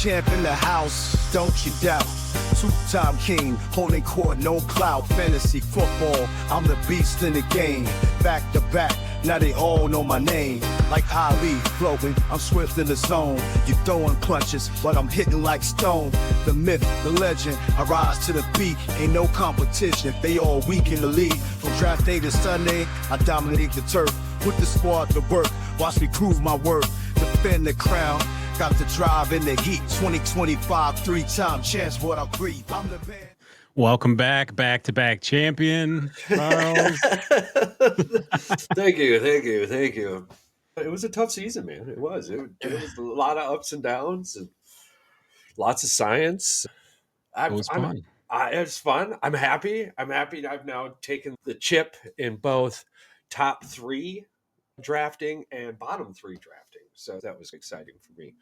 champ in the house, don't you doubt. Two-time king, holding court, no clout. Fantasy football, I'm the beast in the game. Back to back, now they all know my name. Like Ali, flowing, I'm swift in the zone. You throwing punches, but I'm hitting like stone. The myth, the legend, I rise to the peak. Ain't no competition, they all weak in the league. From draft day to Sunday, I dominate the turf. Put the squad to work, watch me prove my worth. Defend the crown, got the drive in the heat. 2025, three-time champs, what I breathe. I'm the man. Welcome back, back-to-back champion, Charles. Thank you. It was a tough season, man. It was. It was a lot of ups and downs and lots of science. It was fun. It's fun. I'm happy. I've now taken the chip in both top 3 drafting and bottom 3 drafting. So that was exciting for me.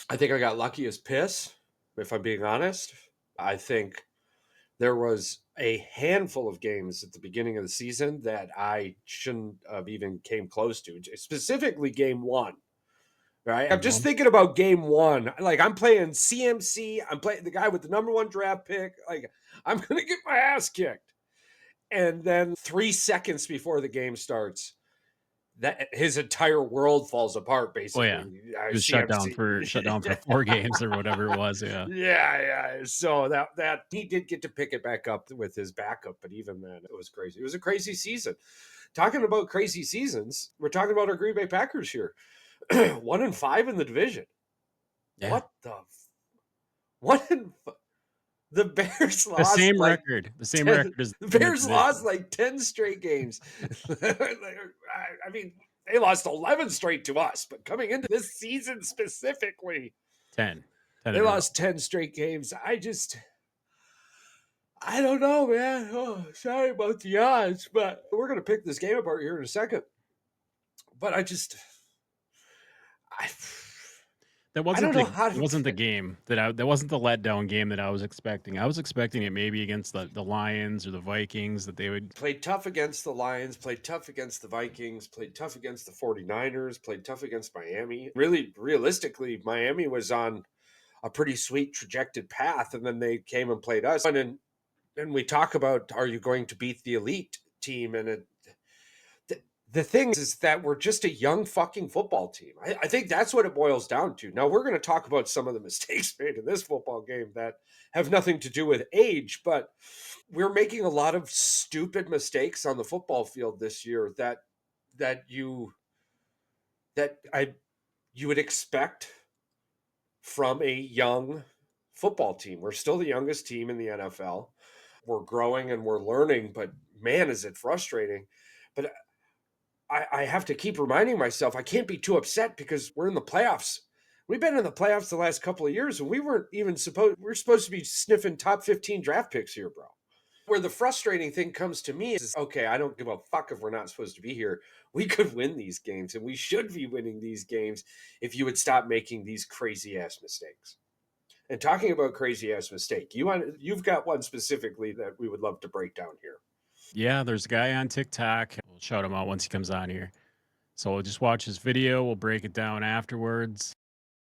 I think I got lucky as piss, if I'm being honest. I think there was a handful of games at the beginning of the season that I shouldn't have even came close to, specifically game 1. Right? I'm just thinking about game 1. Like, I'm playing CMC. I'm playing the guy with the number 1 draft pick. Like, I'm going to get my ass kicked. And then 3 seconds before the game starts, that his entire world falls apart, basically. Oh, yeah. He was shut down for 4 games or whatever it was. Yeah. Yeah. So that he did get to pick it back up with his backup, but even then, it was crazy. It was a crazy season. Talking about crazy seasons, we're talking about our Green Bay Packers here. 1-5 in the division. Yeah. The Bears lost the same record as the Bears lost like 10 straight games. I mean, they lost 11 straight to us, but coming into this season specifically, 10 they lost 10 straight games. I don't know, man. Oh, sorry about the odds, but we're going to pick this game apart here in a second. But that wasn't the game that wasn't the letdown game that I was expecting. I was expecting it maybe against the Lions or the Vikings, that they would play tough against the Lions, played tough against the Vikings, played tough against the 49ers, played tough against Miami. Really, realistically, Miami was on a pretty sweet trajectory path, and then they came and played us. And we talk about, are you going to beat the elite team? And the thing is that we're just a young fucking football team. I think that's what it boils down to. Now, we're going to talk about some of the mistakes made in this football game that have nothing to do with age, but we're making a lot of stupid mistakes on the football field this year that you would expect from a young football team. We're still the youngest team in the NFL. We're growing and we're learning, but man, is it frustrating. But I have to keep reminding myself I can't be too upset because we're in the playoffs. We've been in the playoffs the last couple of years, and we're supposed to be sniffing top 15 draft picks here, bro. Where the frustrating thing comes to me is, okay, I don't give a fuck if we're not supposed to be here. We could win these games, and we should be winning these games if you would stop making these crazy-ass mistakes. And talking about crazy-ass mistake, you've got one specifically that we would love to break down here. Yeah, there's a guy on TikTok. We'll shout him out once he comes on here. So we'll just watch his video. We'll break it down afterwards.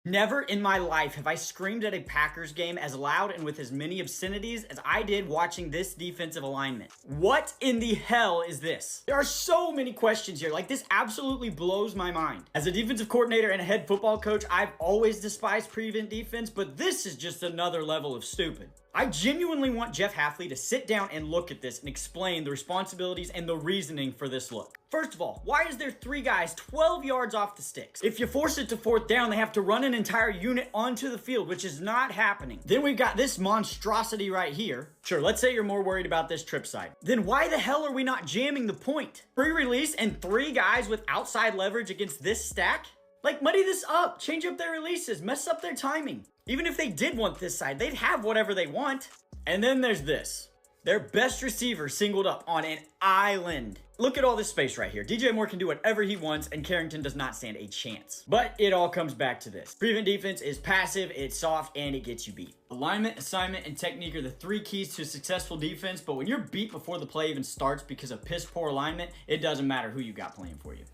Never in my life have I screamed at a Packers game as loud and with as many obscenities as I did watching this defensive alignment. What in the hell is this? There are so many questions here. Like, this absolutely blows my mind. As a defensive coordinator and a head football coach, I've always despised prevent defense, but this is just another level of stupid. I genuinely want Jeff Hafley to sit down and look at this and explain the responsibilities and the reasoning for this look. First of all, why is there 3 guys 12 yards off the sticks? If you force it to 4th down, they have to run an entire unit onto the field, which is not happening. Then we've got this monstrosity right here. Sure, let's say you're more worried about this trip side. Then why the hell are we not jamming the point? Free release and 3 guys with outside leverage against this stack? Like, muddy this up, change up their releases, mess up their timing. Even if they did want this side, they'd have whatever they want. And then there's this. Their best receiver singled up on an island. Look at all this space right here. DJ Moore can do whatever he wants, and Carrington does not stand a chance. But it all comes back to this. Prevent defense is passive, it's soft, and it gets you beat. Alignment, assignment, and technique are the 3 keys to a successful defense, but when you're beat before the play even starts because of piss poor alignment, it doesn't matter who you got playing for you.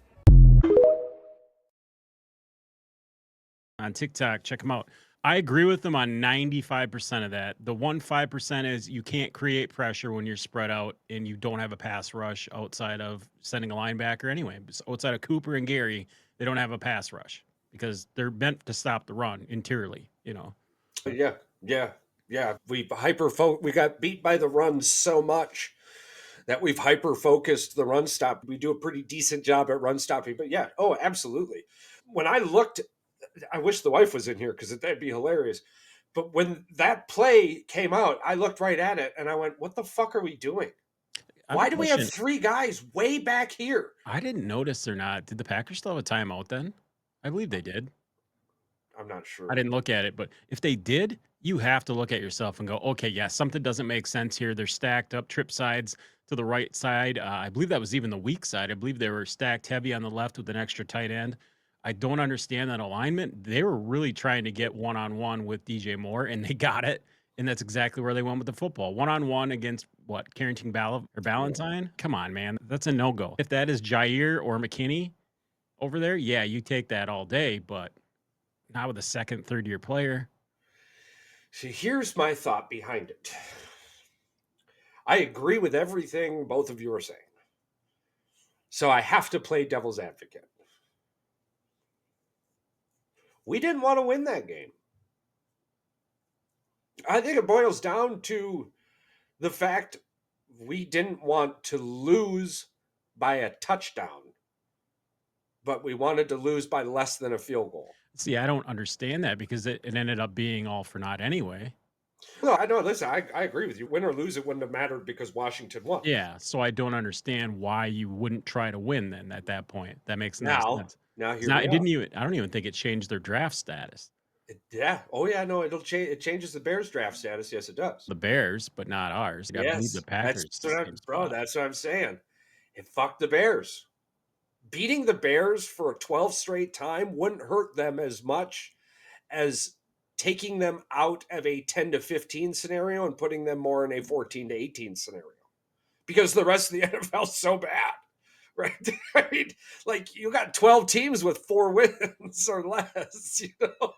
On TikTok, check him out. I agree with them on 95% of that. The 5% is you can't create pressure when you're spread out and you don't have a pass rush outside of sending a linebacker anyway. Outside of Cooper and Gary, they don't have a pass rush because they're meant to stop the run interiorly, you know. Yeah, yeah, yeah. We got beat by the run so much that we've hyper focused the run stop. We do a pretty decent job at run stopping, but yeah, oh, absolutely. When I looked, I wish the wife was in here because that'd be hilarious. But when that play came out, I looked right at it and I went, "What the fuck are we doing? Why do we have 3 guys way back here?" I didn't notice or not. Did the Packers still have a timeout then? I believe they did. I'm not sure. I didn't look at it, but if they did, you have to look at yourself and go, okay, yeah, something doesn't make sense here. They're stacked up, trip sides to the right side. I believe that was even the weak side. I believe they were stacked heavy on the left with an extra tight end. I don't understand that alignment. They were really trying to get one-on-one with DJ Moore, and they got it. And that's exactly where they went with the football. One-on-one against what? Carrington Ballantyne? Come on, man. That's a no-go. If that is Jair or McKinney over there, yeah, you take that all day, but not with a second, third year player. See, here's my thought behind it. I agree with everything both of you are saying. So I have to play devil's advocate. We didn't want to win that game. I think it boils down to the fact we didn't want to lose by a touchdown, but we wanted to lose by less than a field goal. See, I don't understand that because it ended up being all for naught anyway. No, I know. Listen, I agree with you. Win or lose, it wouldn't have mattered because Washington won. Yeah, so I don't understand why you wouldn't try to win then at that point. That makes no sense. Now It's here not, we it are. didn't even. I don't even think it changed their draft status. Yeah. Oh yeah. No, it'll change. It changes the Bears draft status. Yes, it does. The Bears, but not ours. I believe the Packers. That's what I'm saying. It fucked the Bears. Beating the Bears for a 12 straight time wouldn't hurt them as much as taking them out of a 10 to 15 scenario and putting them more in a 14 to 18 scenario because the rest of the NFL is so bad, right? I mean, like you got 12 teams with 4 wins or less, you know?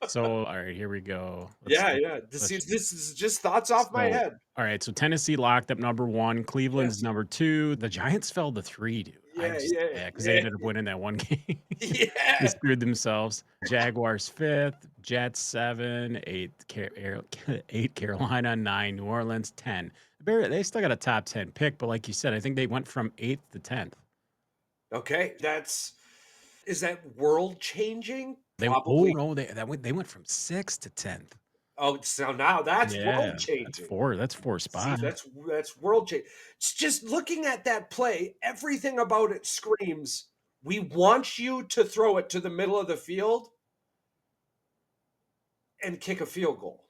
So, all right, here we go. Yeah. This is just thoughts off my head. All right, so Tennessee locked up number 1. Cleveland's number 2. The Giants fell to 3, dude. Yeah, because they ended up winning that one game. Yeah. They screwed themselves. Jaguars 5th, Jets 7, 8 Carolina, 9 New Orleans, 10. They still got a top 10 pick, but like you said, I think they went from 8th to 10th. Okay, is that world changing? They went from 6th to 10th. Oh, so now that's world changing. That's 4 spots. See, that's world changing. It's just looking at that play, everything about it screams, we want you to throw it to the middle of the field and kick a field goal.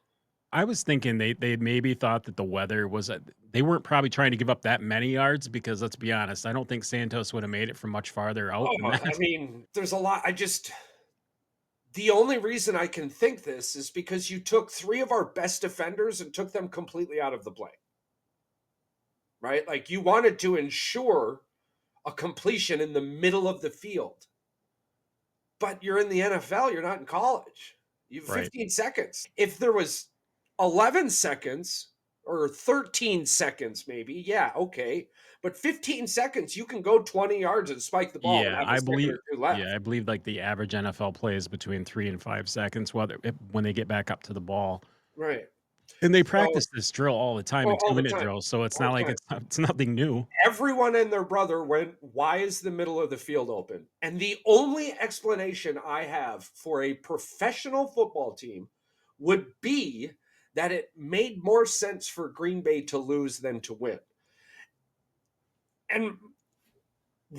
I was thinking they maybe thought that the weather was they weren't probably trying to give up that many yards because let's be honest, I don't think Santos would have made it from much farther out. I mean, there's a lot. The only reason I can think this is because you took 3 of our best defenders and took them completely out of the play. Right? Like you wanted to ensure a completion in the middle of the field. But you're in the NFL, you're not in college. You have 15 seconds. If there was 11 seconds or 13 seconds maybe, yeah, okay. But 15 seconds, you can go 20 yards and spike the ball. Yeah, I believe. Yeah, I believe like the average NFL plays between 3 and 5 seconds, when they get back up to the ball. Right. And they practice this drill all the time, in 2-minute drills. So it's not like it's nothing new. Everyone and their brother went, why is the middle of the field open? And the only explanation I have for a professional football team would be that it made more sense for Green Bay to lose than to win. And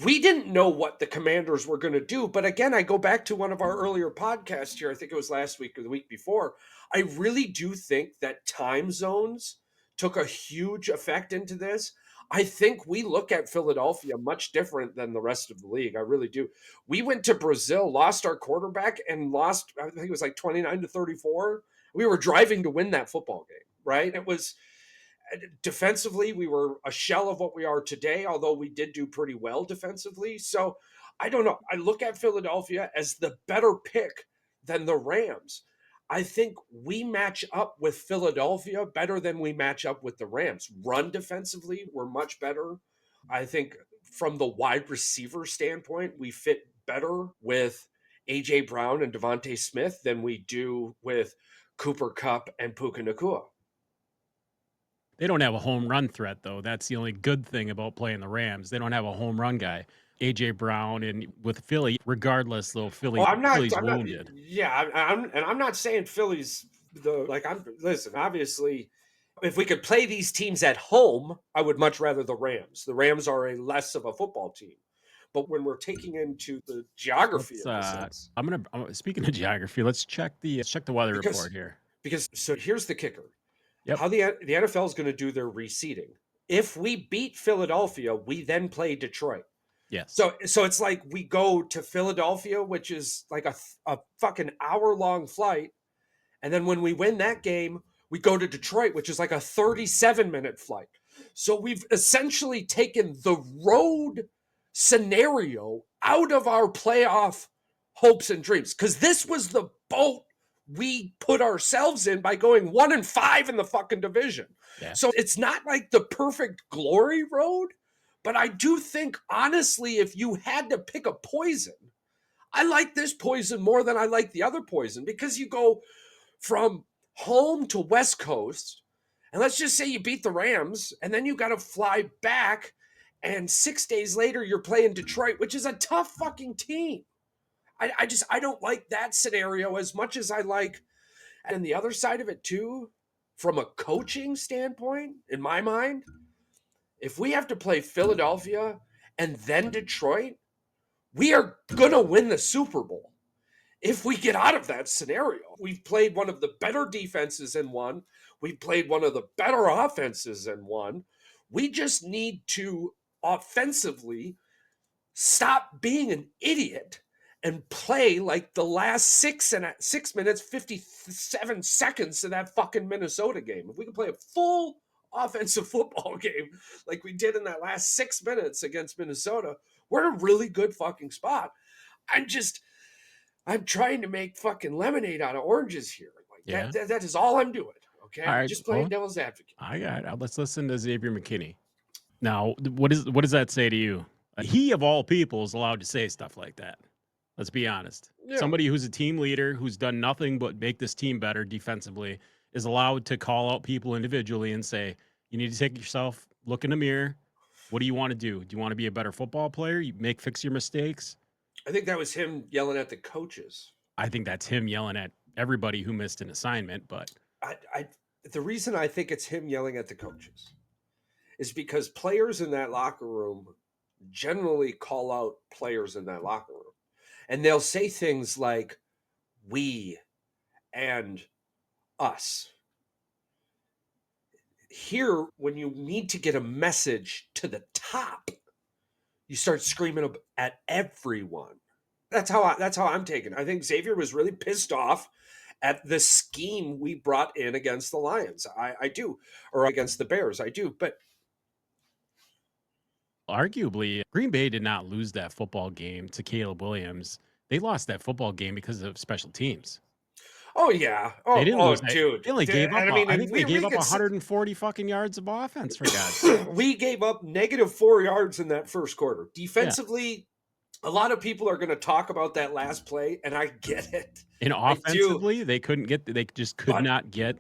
we didn't know what the Commanders were going to do. But again, I go back to one of our earlier podcasts here. I think it was last week or the week before. I really do think that time zones took a huge effect into this. I think we look at Philadelphia much different than the rest of the league. I really do. We went to Brazil, lost our quarterback, and lost, I think it was like 29-34. We were driving to win that football game, right? It was defensively, we were a shell of what we are today, although we did do pretty well defensively. So I don't know. I look at Philadelphia as the better pick than the Rams. I think we match up with Philadelphia better than we match up with the Rams. Run defensively, we're much better. I think from the wide receiver standpoint, we fit better with A.J. Brown and Devontae Smith than we do with Cooper Kupp and Puka Nacua. They don't have a home run threat, though. That's the only good thing about playing the Rams. They don't have a home run guy. A.J. Brown, and with Philly, regardless, though, Oh, Philly's I'm not, wounded. yeah, I'm not saying Philly's listen, obviously, if we could play these teams at home, I would much rather the Rams. The Rams are a less of a football team. But when we're taking into the geography Let's, of this, speaking of geography, let's check the weather because report here. so here's the kicker. Yep. How the NFL is going to do their reseeding. If we beat Philadelphia, we then play Detroit. Yes. So it's like we go to Philadelphia, which is like a fucking hour-long flight. And then when we win that game, we go to Detroit, which is like a 37-minute flight. So we've essentially taken the road scenario out of our playoff hopes and dreams. Because this was the boat we put ourselves in by going 1-5 in the fucking division. Yeah. So it's not like the perfect glory road. But I do think, honestly, if you had to pick a poison, I like this poison more than I like the other poison, because you go from home to West Coast, and let's just say you beat the Rams, and then you got to fly back, and 6 days later you're playing Detroit, which is a tough fucking team. I don't like that scenario as much as I like, and the other side of it too, from a coaching standpoint, in my mind, if we have to play Philadelphia and then Detroit, we are going to win the Super Bowl. If we get out of that scenario, we've played one of the better defenses in one. We've played one of the better offenses in one. We just need to offensively stop being an idiot and play like the last 6 minutes, 57 seconds of that fucking Minnesota game. If we can play a full offensive football game like we did in that last 6 minutes against Minnesota, we're in a really good fucking spot. I'm trying to make fucking lemonade out of oranges here. Like that is all I'm doing. Okay. All right, Just playing devil's advocate. I got it. Let's listen to Xavier McKinney. Now, what does that say to you? He of all people is allowed to say stuff like that. Let's be honest. Yeah. Somebody who's a team leader, who's done nothing but make this team better defensively, is allowed to call out people individually and say, you need to take yourself, look in the mirror. What do you want to do? Do you want to be a better football player? Fix your mistakes? I think that was him yelling at the coaches. I think that's him yelling at everybody who missed an assignment. But the reason I think it's him yelling at the coaches is because players in that locker room generally call out players in that locker room. And they'll say things like, we and us. Here, when you need to get a message to the top, you start screaming at everyone. That's how I'm taking it. I think Xavier was really pissed off at the scheme we brought in against the Lions. I do. Or against the Bears. I do. But arguably, Green Bay did not lose that football game to Caleb Williams. They lost that football game because of special teams. Oh, yeah. They didn't lose that. Dude. They only gave up, I think they gave up 140 fucking yards of offense, for God's sake. We gave up -4 yards in that first quarter. Defensively, a lot of people are going to talk about that last play, and I get it. And offensively, they just could not get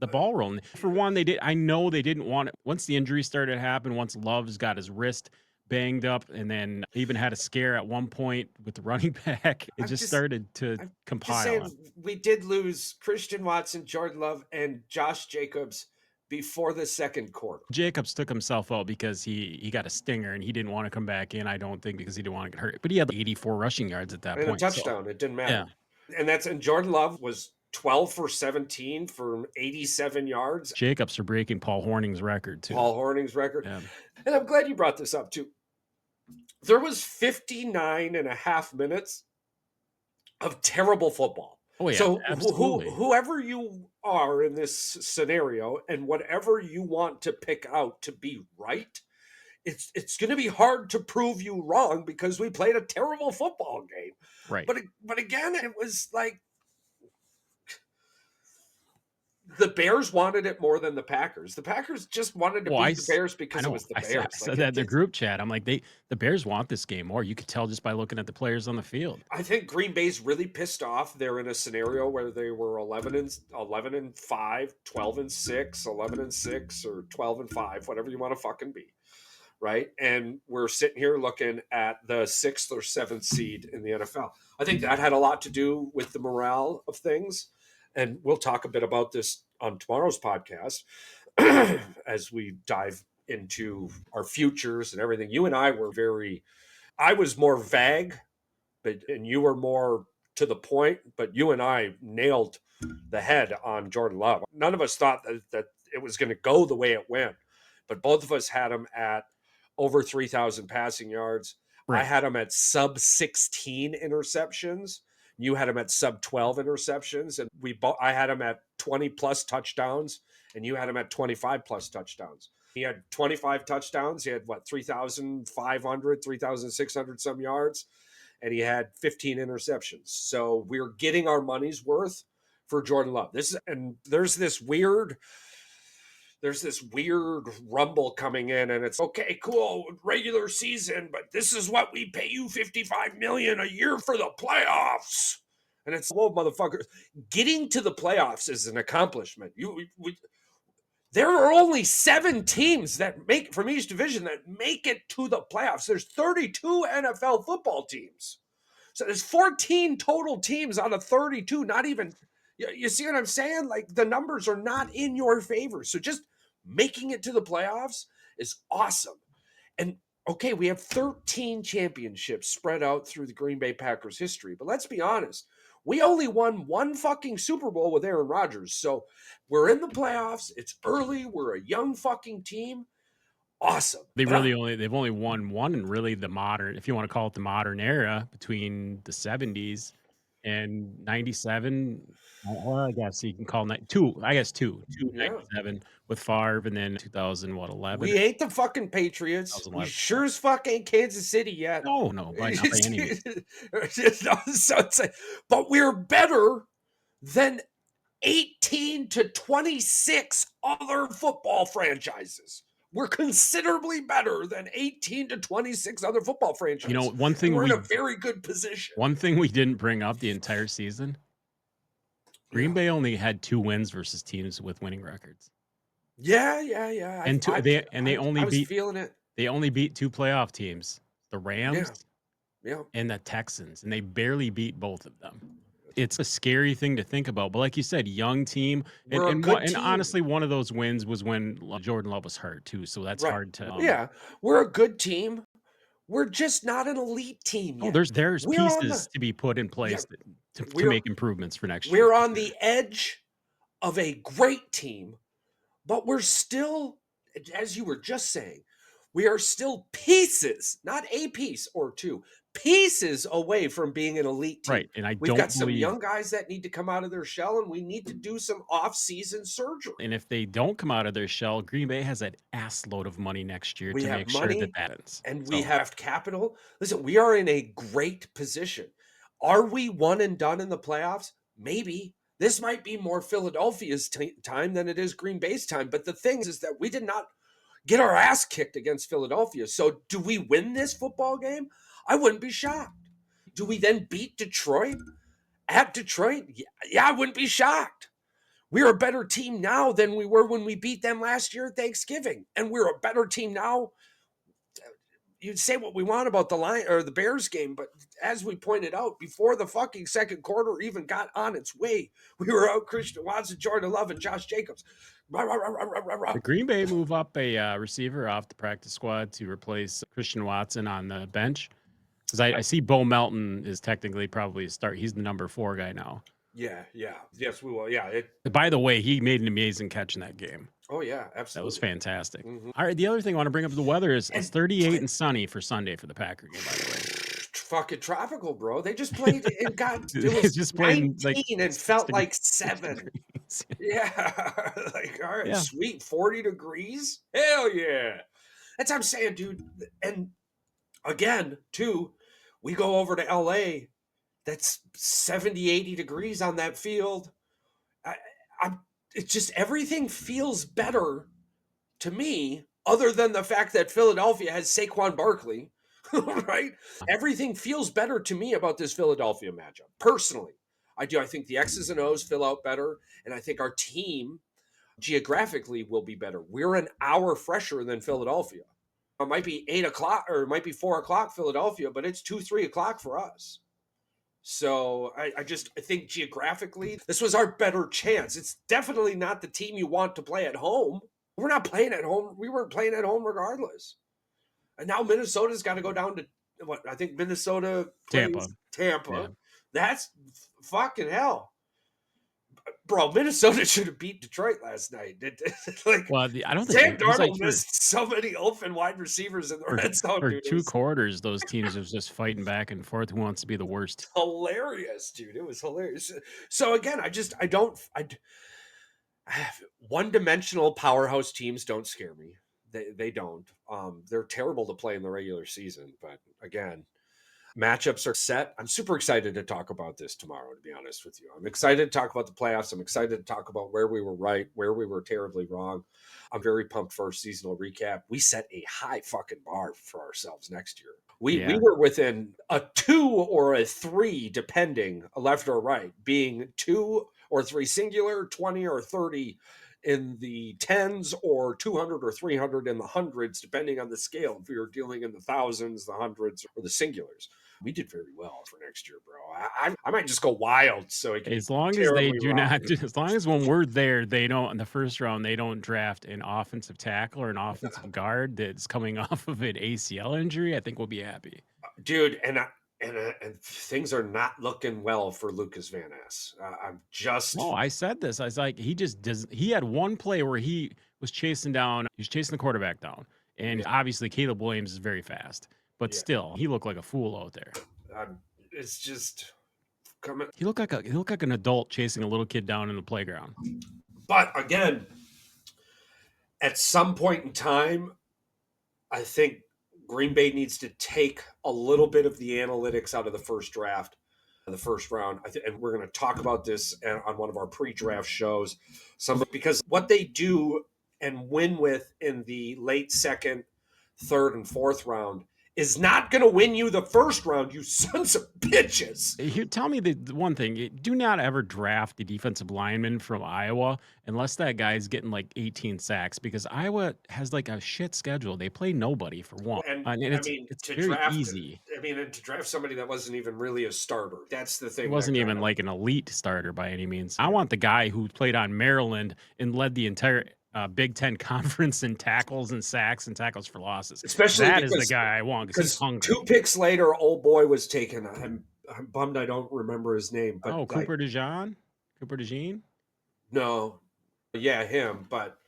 the ball rolling. For one, I know they didn't want it. Once the injury started to happen, once Love's got his wrist banged up, and then even had a scare at one point with the running back, it started to compile. We did lose Christian Watson, Jordan Love, and Josh Jacobs before the second quarter. Jacobs took himself out because he got a stinger and he didn't want to come back in, I don't think, because he didn't want to get hurt. But he had 84 rushing yards at that point. And a touchdown. It didn't matter. Yeah. And Jordan Love was 12 for 17 for 87 yards. Jacobs are breaking Paul Horning's record, too. Yeah. And I'm glad you brought this up, too. There was 59 and a half minutes of terrible football. Oh, yeah, so absolutely. Whoever you are in this scenario and whatever you want to pick out to be right, it's going to be hard to prove you wrong because we played a terrible football game. Right. But again, it was like, The Bears wanted it more than the Packers. The Packers just wanted to Well, beat the Bears I because it know was the I said, Bears. that in the group chat. I'm like, the Bears want this game more. You could tell just by looking at the players on the field. I think Green Bay's really pissed off. They're in a scenario where they were 11-5, 12-6, 11-6, or 12-5, whatever you want to fucking be, right? And we're sitting here looking at the 6th or 7th seed in the NFL. I think that had a lot to do with the morale of things, and we'll talk a bit about this on tomorrow's podcast as we dive into our futures and everything. You and I I was more vague, and you were more to the point, but you and I nailed the head on Jordan Love. None of us thought that it was going to go the way it went, but both of us had him at over 3,000 passing yards. I Right. had him at sub 16 interceptions. You had him at sub 12 interceptions, and I had him at 20 plus touchdowns, and you had him at 25 plus touchdowns. He had 25 touchdowns. He had 3,500, 3,600 some yards, and he had 15 interceptions. So we're getting our money's worth for Jordan Love. There's this weird rumble coming in, and it's okay, cool, regular season, but this is what we pay you $55 million a year for the playoffs. And it's, whoa, motherfucker, getting to the playoffs is an accomplishment. There are only 7 teams that make from each division that make it to the playoffs. There's 32 NFL football teams. So there's 14 total teams out of 32. Not even, you see what I'm saying? Like, the numbers are not in your favor. So just making it to the playoffs is awesome. And okay, we have 13 championships spread out through the Green Bay Packers history. But let's be honest, we only won 1 fucking Super Bowl with Aaron Rodgers. So we're in the playoffs. It's early. We're a young fucking team. Awesome. They've only won one in really the modern, if you want to call it the modern era, between the 70s and 97. Well, I guess you can call two. I guess two Yeah. 97 with Favre, and then 2000, what, 11? We ain't the fucking Patriots. We 2011. sure as fuck ain't Kansas City yet. No, by not by any means. So it's like, but we're better than 18 to 26 other football franchises. We're considerably better than 18 to 26 other football franchises. You know, one thing we're in a very good position. One thing we didn't bring up the entire season, Green Bay only had 2 wins versus teams with winning records. Yeah. And they only beat feeling it. They only beat 2 playoff teams, the Rams Yeah. and the Texans, and they barely beat both of them. It's a scary thing to think about, but like you said, young team, and honestly, one of those wins was when Jordan Love was hurt too, so that's hard to. We're a good team. We're just not an elite team yet. There's pieces to be put in place to make improvements for next year. We're on the edge of a great team, but we're still, as you were just saying, we are still pieces, not a piece or 2, pieces away from being an elite team. Right, and we've got some young guys that need to come out of their shell, and we need to do some off-season surgery. And if they don't come out of their shell, Green Bay has an ass load of money next year to make sure that ends. And we have capital. Listen, we are in a great position. Are we one and done in the playoffs? Maybe. This might be more Philadelphia's time than it is Green Bay's time. But the thing is that we did not get our ass kicked against Philadelphia. So do we win this football game? I wouldn't be shocked. Do we then beat Detroit? At Detroit? Yeah, I wouldn't be shocked. We're a better team now than we were when we beat them last year at Thanksgiving. And we're a better team now. You'd say what we want about the Bears game, but as we pointed out, before the fucking second quarter even got on its way, we were out Christian Watson, Jordan Love, and Josh Jacobs. The Green Bay move up a receiver off the practice squad to replace Christian Watson on the bench. Because I see Bo Melton is technically probably a start. He's the number 4 guy now. Yeah. Yes, we will. Yeah. By the way, he made an amazing catch in that game. Oh, yeah, absolutely. That was fantastic. Mm-hmm. All right, the other thing I want to bring up the weather is it's 38 and sunny for Sunday for the Packer game, by the way. Fucking tropical, bro. They just played and got it was just 19 like, and felt like 7. Yeah. Like, all right, sweet 40 degrees. Hell yeah. That's what I'm saying, dude. And again, too, we go over to LA. That's 70, 80 degrees on that field. it's just everything feels better to me, other than the fact that Philadelphia has Saquon Barkley, right? Everything feels better to me about this Philadelphia matchup. Personally, I do. I think the X's and O's fill out better, and I think our team geographically will be better. We're an hour fresher than Philadelphia. It might be 8 o'clock or it might be 4 o'clock Philadelphia, but it's 2, 3 o'clock for us. So I think geographically, this was our better chance. It's definitely not the team you want to play at home. We're not playing at home. We weren't playing at home regardless. And now Minnesota's got to go down to what I think Minnesota plays Tampa. Yeah. That's fucking hell. Bro, Minnesota should have beat Detroit last night. Like, Well, I don't think Sam it was like Darnold missed so many open wide receivers in the red zone, for dude. It 2 was quarters, those teams was just fighting back and forth. Who wants to be the worst? hilarious, dude. It was hilarious. So again, I don't one-dimensional powerhouse teams don't scare me. They don't. They're terrible to play in the regular season, but again, matchups are set. I'm super excited to talk about this tomorrow, to be honest with you. I'm excited to talk about the playoffs. I'm excited to talk about where we were right, where we were terribly wrong. I'm very pumped for our seasonal recap. We set a high fucking bar for ourselves next year. We were within a 2 or a 3, depending left or right, being 2 or 3 singular, 20 or 30 in the tens, or 200 or 300 in the hundreds, depending on the scale. If we were dealing in the thousands, the hundreds, or the singulars. We did very well for next year, bro. I might just go wild. So it As long as they do not, as long as when we're there, they don't in the first round, they don't draft an offensive tackle or an offensive guard that's coming off of an ACL injury, I think we'll be happy. Dude, and things are not looking well for Lucas Van Ness. I'm just. Oh, I said this. I was like, he just does. He had one play where he was chasing the quarterback down, and obviously Caleb Williams is very fast, but still, he looked like a fool out there. It's just coming. He looked like an adult chasing a little kid down in the playground. But again, at some point in time, I think Green Bay needs to take a little bit of the analytics out of the first draft, the first round. And we're going to talk about this on one of our pre-draft shows. Because what they do and win with in the late second, third, and fourth round is not going to win you the first round, you sons of bitches. Here, tell me the one thing. Do not ever draft the defensive lineman from Iowa unless that guy's getting like 18 sacks, because Iowa has like a shit schedule. They play nobody for one. And it's very easy. To draft somebody that wasn't even really a starter. That's the thing. It wasn't even like an elite starter by any means. I want the guy who played on Maryland and led the entire Big Ten conference in tackles and sacks and tackles for losses. Especially that is the guy I want because he's hungry. 2 picks later, old boy was taken. I'm bummed I don't remember his name. But Cooper DeJean? No. Yeah, him. But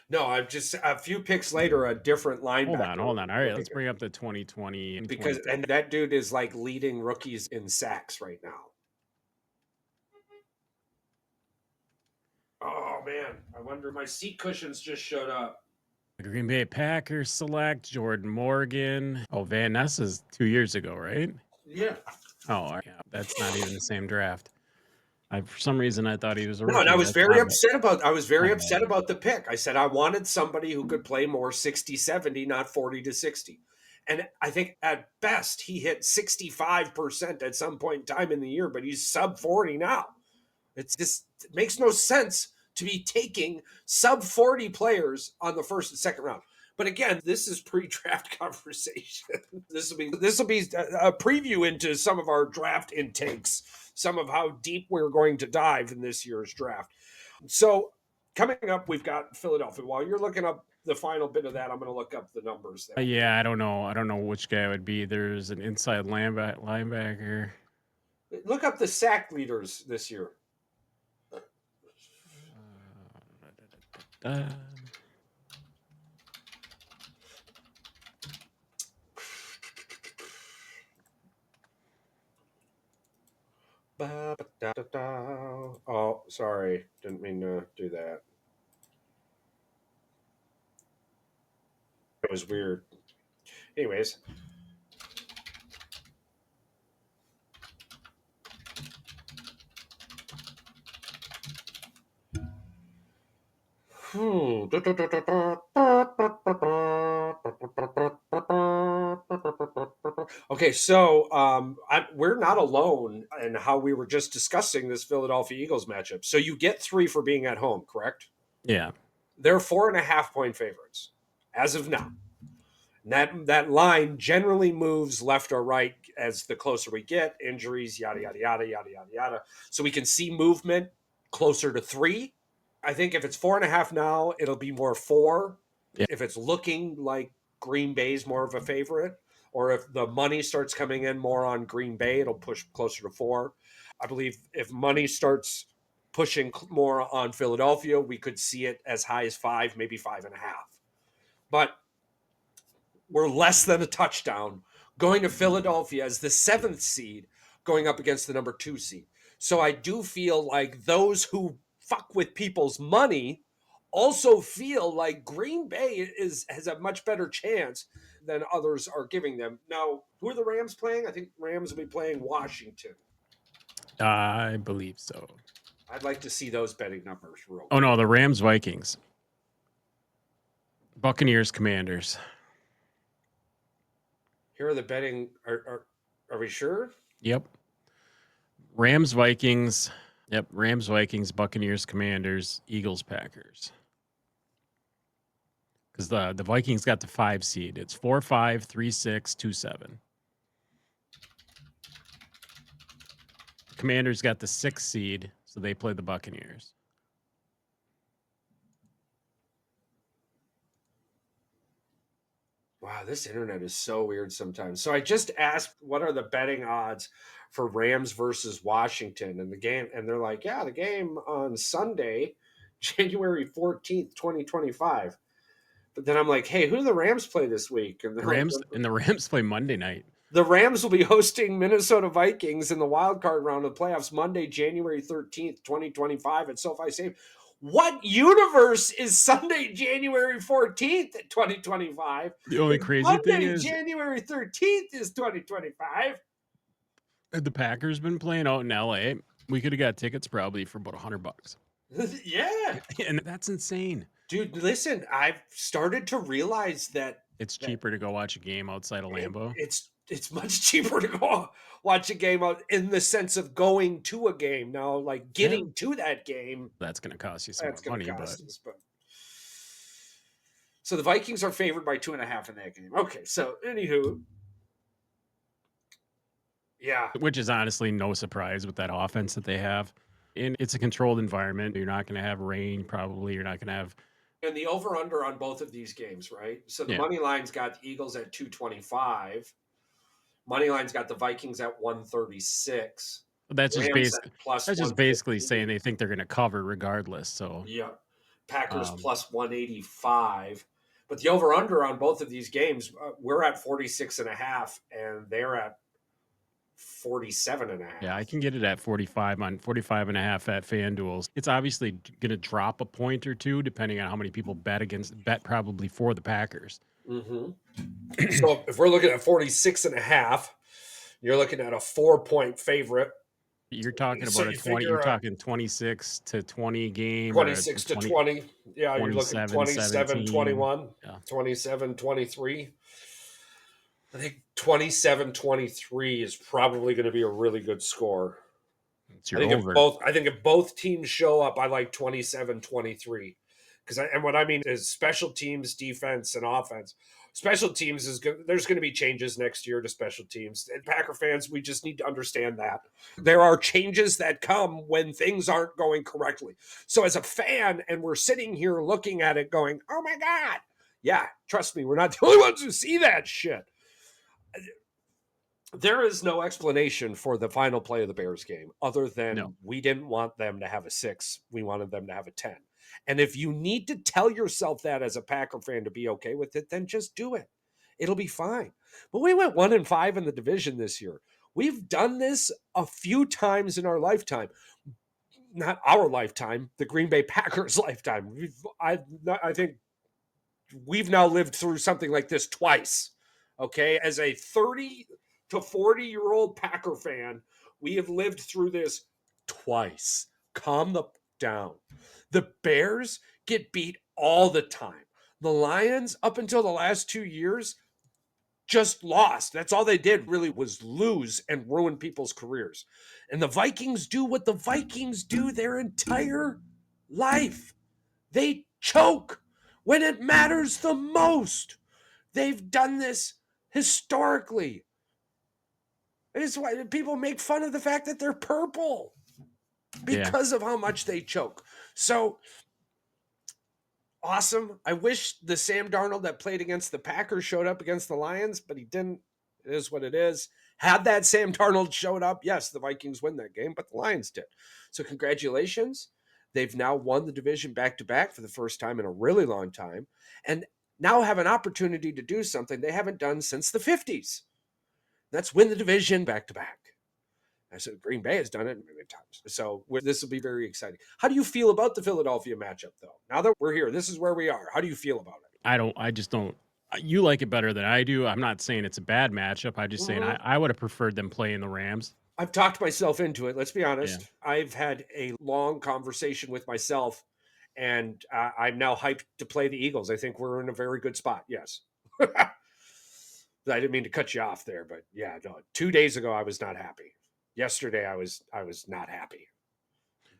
no, I'm just a few picks later, a different linebacker. Hold on. All right, let's bring up the 2020. And that dude is like leading rookies in sacks right now. Oh, man. I wonder, my seat cushions just showed up. The Green Bay Packers select Jordan Morgan. Oh, Van Ness is 2 years ago, right? Yeah. Oh, yeah. That's not even the same draft. For some reason, I thought he was a rookie. No, and I was very upset about the pick. I said I wanted somebody who could play more 60-70, not 40-60. And I think at best he hit 65% at some point in time in the year, but he's sub 40 now. It makes no sense to be taking sub 40 players on the first and second round. But again, this is pre-draft conversation. This will be a preview into some of our draft intakes, some of how deep we're going to dive in this year's draft. So coming up, we've got Philadelphia. While you're looking up the final bit of that, I'm going to look up the numbers there. Yeah, I don't know which guy it would be. There's an inside linebacker. Look up the sack leaders this year. Oh, sorry. Didn't mean to do that. It was weird. Anyways. Okay, so we're not alone in how we were just discussing this Philadelphia Eagles matchup. So you get 3 for being at home, correct? Yeah. They're 4.5-point favorites as of now. That line generally moves left or right as the closer we get, injuries, yada yada yada yada yada yada. So we can see movement closer to 3. I think if it's 4.5 now, it'll be more 4. Yeah. If it's looking like Green Bay's more of a favorite, or if the money starts coming in more on Green Bay, it'll push closer to 4. I believe if money starts pushing more on Philadelphia, we could see it as high as 5, maybe 5.5. But we're less than a touchdown going to Philadelphia as the 7th seed going up against the number 2 seed. So I do feel like those who fuck with people's money also feel like Green Bay has a much better chance than others are giving them. Now, who are the Rams playing? I think Rams will be playing Washington. I believe so. I'd like to see those betting numbers real Oh quick. no, the Rams Vikings. Buccaneers Commanders. Here are the betting. Are we sure? Yep. Rams Vikings. Yep. Rams Vikings, Buccaneers Commanders, Eagles Packers. Because the Vikings got the 5 seed. It's 4-5, 3-6, 2-7. Commanders got the 6 seed, so they play the Buccaneers. Wow, this internet is so weird sometimes. So I just asked, what are the betting odds for Rams versus Washington and the game? And they're like, yeah, the game on Sunday, January 14th, 2025. But then I'm like, hey, who do the Rams play this week? And The they're like, Rams play Monday night. the Rams will be hosting Minnesota Vikings in the wild card round of the playoffs Monday, January 13th, 2025 at SoFi Stadium. What universe is Sunday, January 14th, 2025? The only crazy thing Monday, is January 13th is 2025. the Packers been playing out in LA. We could have got tickets probably for about $100. Yeah. And that's insane. Dude, listen, I've started to realize that It's cheaper to go watch a game outside of Lambeau. it's much cheaper to go watch a game out in the sense of going to a game. Now, like getting to that game, That's going to cost you some that's more going to money, cost but us. But so the Vikings are favored by 2.5 in that game. Okay, so anywho, yeah, which is honestly no surprise with that offense that they have. And it's a controlled environment. You're not going to have rain, probably. You're not going to have. and the over under on both of these games, right? So the Yeah. money line's got the Eagles at 225. Money line's got the Vikings at 136. That's just Rams at plus That's just basically saying 115. they think they're going to cover regardless. So Yeah. Packers Um, plus 185. But the over under on both of these games, we're at 46.5 and they're at 47.5. yeah, I can get it at 45 on 45 and a half at FanDuel. It's obviously going to drop a point or two depending on how many people bet probably for the Packers. Mm-hmm. So if we're looking at 46.5, you're looking at a 4-point favorite. You're talking So about you 20. You're figure, talking 26 to 20 game. 26 to 20. Yeah, you're looking 27, 27, 17. 21, Yeah. 27, 23. I think 27, 23 is probably going to be a really good score. It's I your think over. if both teams show up, I like 27, 23. And what I mean is special teams, defense, and offense. Special teams is good. There's going to be changes next year to special teams. And Packer fans, we just need to understand that there are changes that come when things aren't going correctly. So as a fan, and we're sitting here looking at it going, oh my God. Yeah, trust me, we're not the only ones who see that shit. There is no explanation for the final play of the Bears game other than we didn't want them to have a 6. We wanted them to have a 10. And if you need to tell yourself that as a Packer fan to be okay with it, then just do it. It'll be fine. But we went 1-5 in the division this year. We've done this a few times in our lifetime. Not our lifetime, the Green Bay Packers' lifetime. I think we've now lived through something like this twice. Okay? As a 30 to 40-year-old Packer fan, we have lived through this twice. Calm the down. The Bears get beat all the time. The Lions, up until the last 2 years, just lost. That's all they did really was lose and ruin people's careers. And the Vikings do what the Vikings do their entire life. They choke when it matters the most. They've done this historically. And it's why people make fun of the fact that they're purple because of how much they choke. So awesome. I wish the Sam Darnold that played against the Packers showed up against the Lions, but he didn't. It is what it is. Had that Sam Darnold showed up, yes, the Vikings win that game, but the Lions did. So congratulations. They've now won the division back-to-back for the first time in a really long time, and now have an opportunity to do something they haven't done since the 50s. That's win the division back-to-back. I said Green Bay has done it many times. So this will be very exciting. How do you feel about the Philadelphia matchup, though? Now that we're here, this is where we are. How do you feel about it? I just don't. You like it better than I do. I'm not saying it's a bad matchup. I'm just saying I would have preferred them playing the Rams. I've talked myself into it. Let's be honest. Yeah. I've had a long conversation with myself, and I'm now hyped to play the Eagles. I think we're in a very good spot. Yes. I didn't mean to cut you off there, but yeah, no. 2 days ago, I was not happy. Yesterday, I was not happy.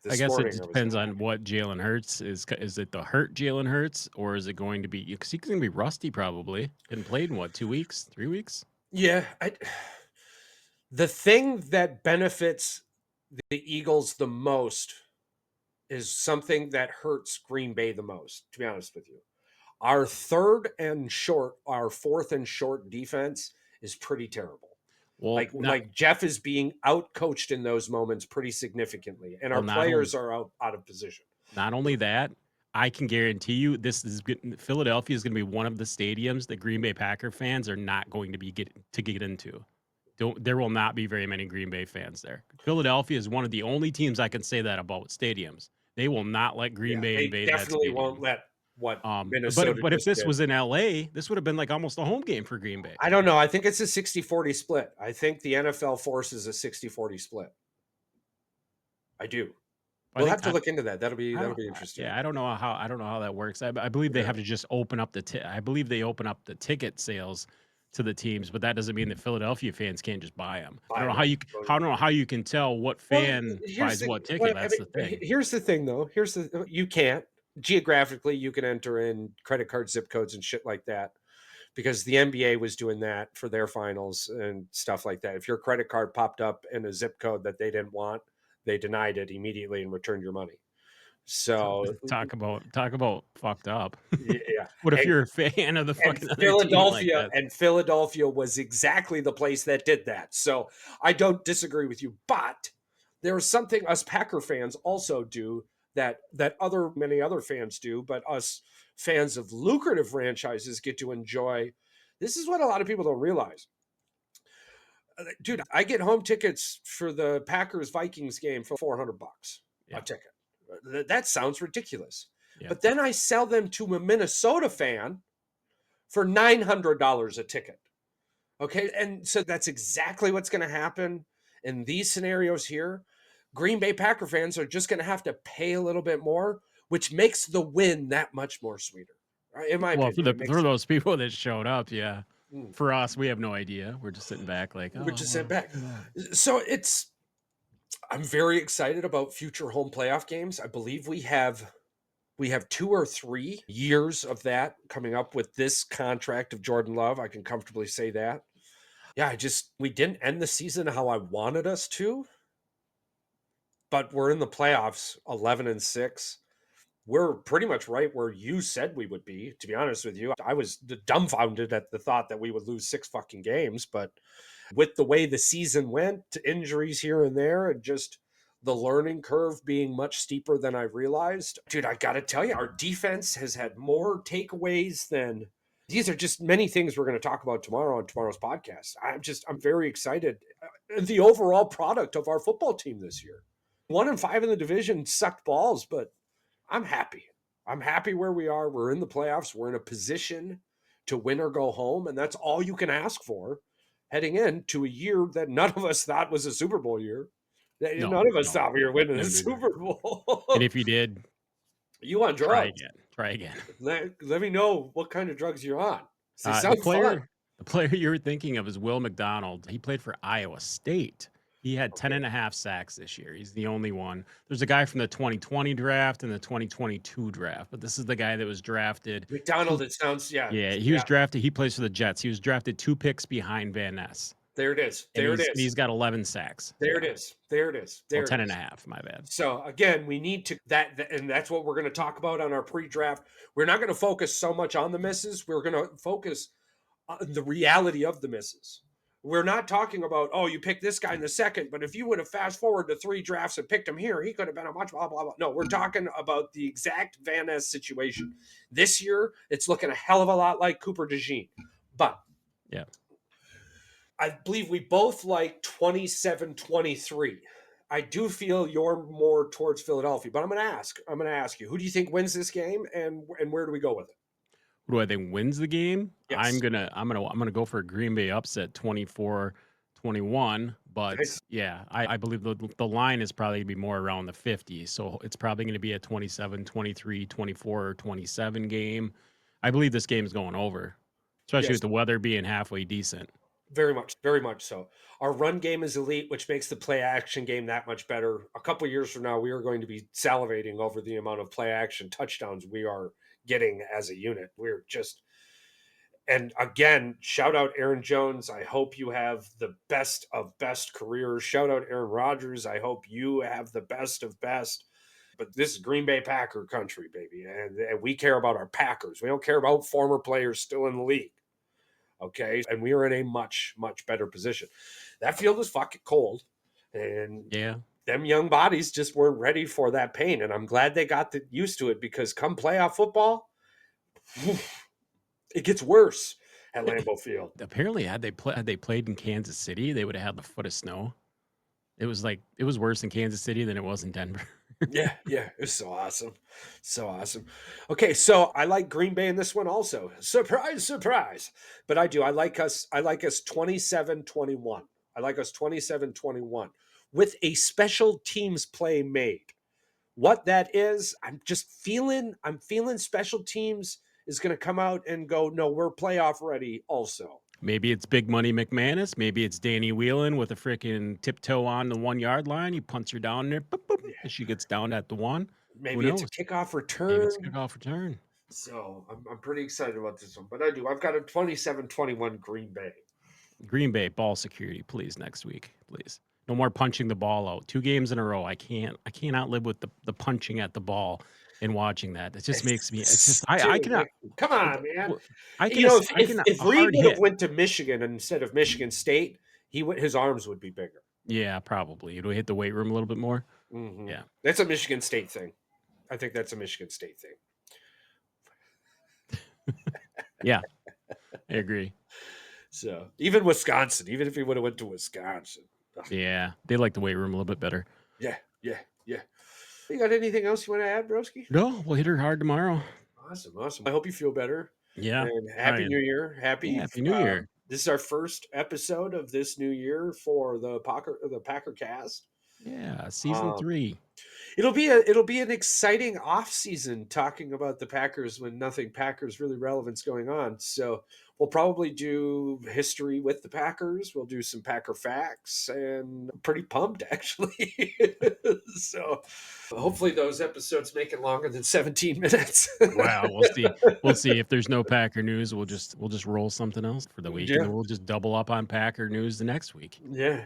I guess it depends on what Jalen Hurts is. Is it the hurt Jalen Hurts, or is it going to be because he's going to be rusty? Probably hadn't played in 2 weeks, 3 weeks. Yeah, the thing that benefits the Eagles the most is something that hurts Green Bay the most. To be honest with you, our fourth and short defense is pretty terrible. Well, like Jeff is being out-coached in those moments pretty significantly, and our players are out of position. Not only that, I can guarantee you Philadelphia is going to be one of the stadiums that Green Bay Packer fans are not going to get into. There will not be very many Green Bay fans there. Philadelphia is one of the only teams I can say that about stadiums. They will not let Green Bay invade that stadium. They definitely won't let Minnesota. But if this was in LA, this would have been like almost a home game for Green Bay. I don't know. I think it's a 60-40 split. I think the NFL forces a 60-40 split. I do. We'll have to look into that. That'll be interesting. Yeah, I don't know how that works. I believe they have to just open up I believe they open up the ticket sales to the teams, but that doesn't mean that Philadelphia fans can't just buy them. I don't know how you can tell what fan buys what ticket. That's the thing. Here's the thing, though. You can't. Geographically, you can enter in credit card zip codes and shit like that because the NBA was doing that for their finals and stuff like that. If your credit card popped up in a zip code that they didn't want, they denied it immediately and returned your money. So talk about fucked up. Yeah. What if you're a fan of the fucking Philadelphia? Like and Philadelphia was exactly the place that did that. So I don't disagree with you, but there is something us Packer fans also do that many other fans do, but us fans of lucrative franchises get to enjoy. This is what a lot of people don't realize. Dude, I get home tickets for the Packers Vikings game for $400 a ticket. That sounds ridiculous. Yeah. But then I sell them to a Minnesota fan for $900 a ticket. Okay. And so that's exactly what's going to happen in these scenarios here. Green Bay Packer fans are just going to have to pay a little bit more, which makes the win that much more sweeter. In my opinion. For those people that showed up, yeah. For us, we have no idea. We're just sitting back sitting back. So I'm very excited about future home playoff games. I believe we have 2 or 3 years of that coming up with this contract of Jordan Love. I can comfortably say that. Yeah, we didn't end the season how I wanted us to. But we're in the playoffs, 11-6. We're pretty much right where you said we would be, to be honest with you. I was dumbfounded at the thought that we would lose 6 fucking games. But with the way the season went, injuries here and there, and just the learning curve being much steeper than I realized. Dude, I got to tell you, our defense has had more takeaways than... These are just many things we're going to talk about tomorrow on tomorrow's podcast. I'm very excited. The overall product of our football team this year. 1-5 in the division sucked balls, but I'm happy. I'm happy where we are. We're in the playoffs. We're in a position to win or go home, and that's all you can ask for heading into a year that none of us thought was a Super Bowl year. No, None of us no, thought we were winning the no, no, no. Super Bowl. And if you did, You on try drugs? again. Try again. Let me know what kind of drugs you're on. It The sounds fun. player you're thinking of is Will McDonald. He played for Iowa State. He had 10 Okay. and a half sacks this year. He's the only one. There's a guy from the 2020 draft and the 2022 draft, but this is the guy that was drafted. McDonald, it sounds, Yeah, he was drafted. He plays for the Jets. He was drafted 2 picks behind Van Ness. There it is. And There it he's is. got 11 sacks. There it is. There it is. There Well, it 10 is. and a half, my bad. So again, we need to and that's what we're going to talk about on our pre-draft. We're not going to focus so much on the misses. We're going to focus on the reality of the misses. We're not talking about, oh, you picked this guy in the second, but if you would have fast forward to 3 drafts and picked him here, he could have been a much blah blah blah. No, we're talking about the exact Van Ness situation. This year, it's looking a hell of a lot like Cooper DeJean, but yeah. I believe we both like 27-23. I do feel you're more towards Philadelphia, but I'm going to ask you, who do you think wins this game, and where do we go with it? Who do I think wins the game? Yes. I'm gonna go for a Green Bay upset 24-21. But Nice. yeah, I believe the line is probably gonna be more around the 50. So it's probably gonna be a 27, 23, 24, or 27 game. I believe this game is going over, especially Yes. with the weather being halfway decent. Very much so. Our run game is elite, which makes the play action game that much better. A couple of years from now, we are going to be salivating over the amount of play action touchdowns we are getting as a unit. We're just, and again, shout out Aaron Jones. I hope you have the best of best careers. Shout out Aaron Rodgers. I hope you have the best of best. But this is Green Bay Packer country, baby. And we care about our Packers. We don't care about former players still in the league. Okay. And we are in a much, much better position. That field is fucking cold. And Yeah. them young bodies just weren't ready for that pain. And I'm glad they got used to it, because come playoff football, it gets worse at Lambeau Field. Apparently, had they played in Kansas City, they would have had the foot of snow. It was worse in Kansas City than it was in Denver. Yeah, it was so awesome. So awesome. Okay, so I like Green Bay in this one also. Surprise, surprise. But I do. I like us 27-21. I like us 27-21 with a special teams play made. What that is, I'm feeling special teams is going to come out and go, no, we're playoff ready also. Maybe it's Big Money McManus. Maybe it's Danny Whelan with a freaking tiptoe on the 1 yard line. He punts her down there. Boop, boop, and she gets down at the 1. Maybe it's a kickoff return. Maybe it's a kickoff return. So I'm pretty excited about this one. But I've got a 27-21 Green Bay. Green Bay, ball security, please, next week. Please. No more punching the ball out. 2 games in a row. I cannot live with the punching at the ball and watching that. It just makes me. It's just I cannot. Come on, man. I can. If Reed would have went to Michigan instead of Michigan State, his arms would be bigger. Yeah, probably. It would hit the weight room a little bit more. Mm-hmm. Yeah, that's a Michigan State thing. I think that's a Michigan State thing. Yeah, I agree. So even Wisconsin, even if he would have went to Wisconsin. Yeah, they like the weight room a little bit better. Yeah. You got anything else you want to add, broski? No, we'll hit her hard tomorrow. Awesome. I hope you feel better. Yeah. And happy New Year. Happy New Year. This is our first episode of this new year for the Packer Cast. Yeah, season 3. It'll be an exciting off season talking about the Packers when nothing Packers really relevant's going on. So we'll probably do history with the Packers. We'll do some Packer facts, and I'm pretty pumped actually. So hopefully those episodes make it longer than 17 minutes. Wow, we'll see. We'll see. If there's no Packer news, we'll just roll something else for the week, and then we'll just double up on Packer news the next week. Yeah,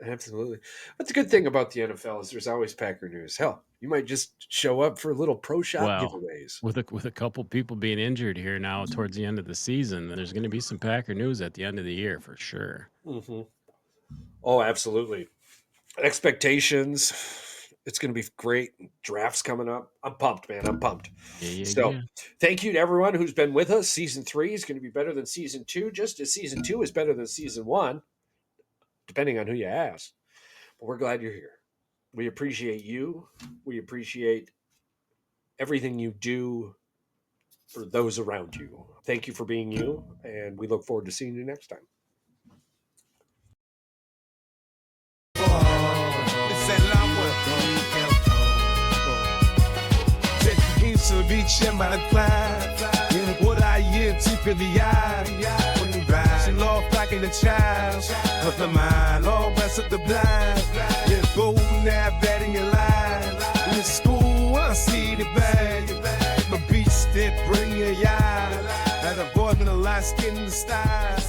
absolutely. That's a good thing about the NFL is there's always Packer news. Hell, you might just show up for little pro shop giveaways. With a couple people being injured here now towards the end of the season, there's going to be some Packer news at the end of the year for sure. Mm-hmm. Oh, absolutely. Expectations. It's going to be great. Drafts coming up. I'm pumped, man. I'm pumped. Thank you to everyone who's been with us. Season 3 is going to be better than Season 2, just as Season 2 is better than Season 1, depending on who you ask. But we're glad you're here. We appreciate you. We appreciate everything you do for those around you. Thank you for being you, and we look forward to seeing you next time. check my reply. What I hear deep in the eye. When you ride, she lost back in the child. Cause the mind, all rest of the blind. Yeah, go now, betting your line. In school, I see the bag. My beach that bring your eye. At avoiding the light skin in the style.